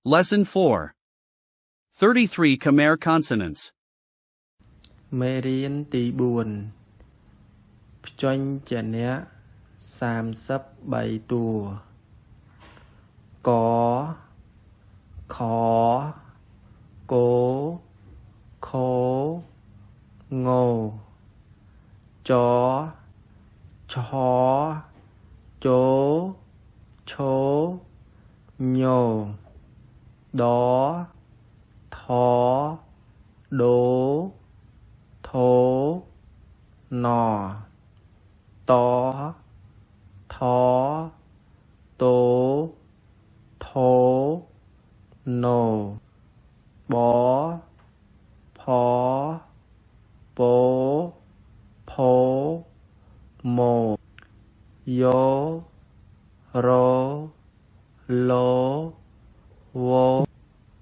Lesson 4. 33 Khmer consonants. Merian Tibun Pchoin Chania Sam Sap Bay Tua Có Khó Cố Khố Ngô Chó Chó Chố Chố Nhô Đó Thó Đố Thố Nò Tó Thó Tố Thố Nô Bó Phó Bố Phố Mô Yô Rô Lô Vô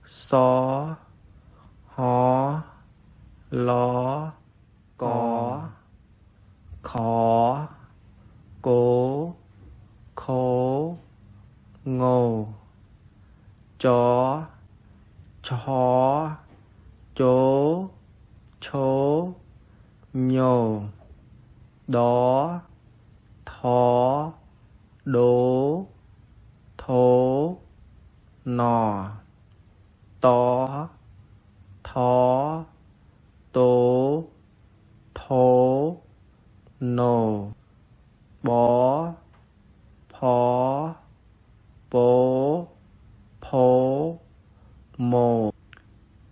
Xó Hó Ló Có Khó Cố Khố Ngô Chó Chó Chố Chố Nhô Đó Thó Đố Thố Nò Tó Thó Tố Thố Nô Bó Phó Bố Phố Mô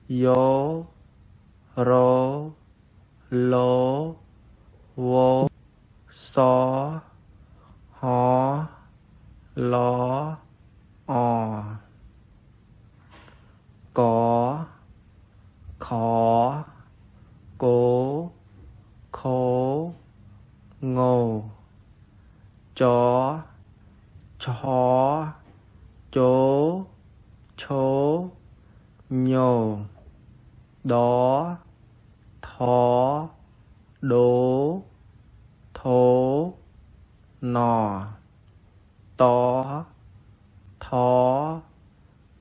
Yô Rô Lô Vô Xó Hó Ló Ò Có Khó Cố Khố Ngô Chó Chó Chố Chố Nhô Đó Thó Đố Thố Nò Tó Thó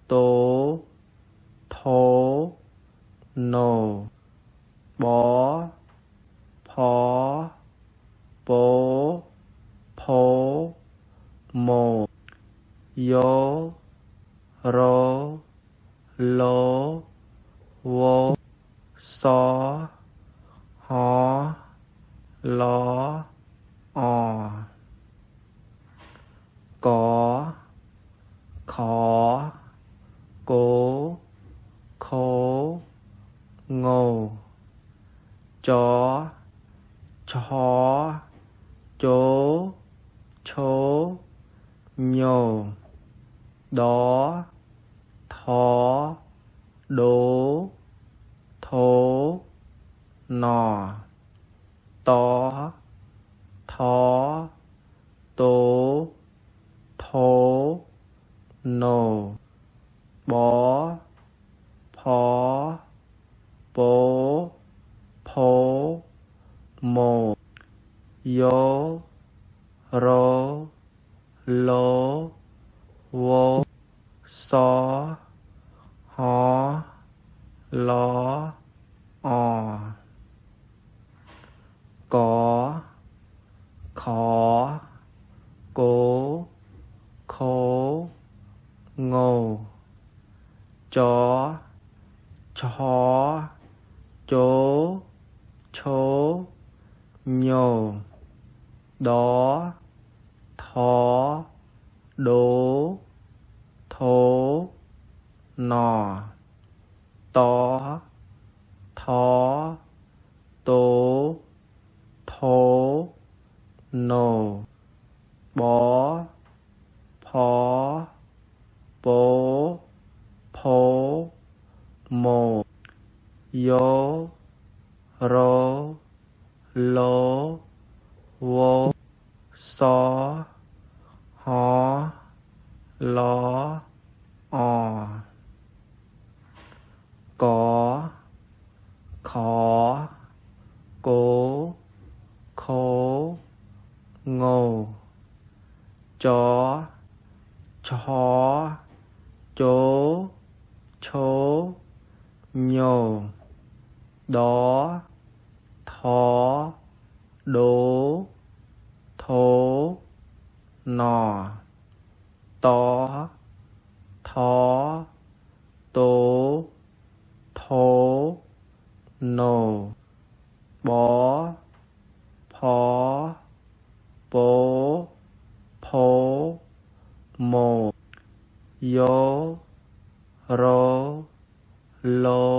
Tố Thố Nô Bó Phó Bố Phố Mô Yô Rô Lô Vô Xó Hó Ló Ò Có Khó Cố Khố Ngô Chó Chó Chố Chố Nhô Đó Thó Đố Thố Nò Tó Thó Tố Thố Nô Bó Phó Bố Phố Mô Yô Rô Lô Vô Xó Hó Ló Ò Có Khó Cố Khố Ngô Chó Chó Chố Chố Nhô Đó Thó Đố Thố Nò Tó Thó Tố Thố Nô Bó Phó Bố Phố Mô Yô Rô Lô Vô Xó Hó Ló Ò Có Khó chố nhô đó thó đố thố nò tó thó tố thố nô bó phó bố phố mô yô rô lô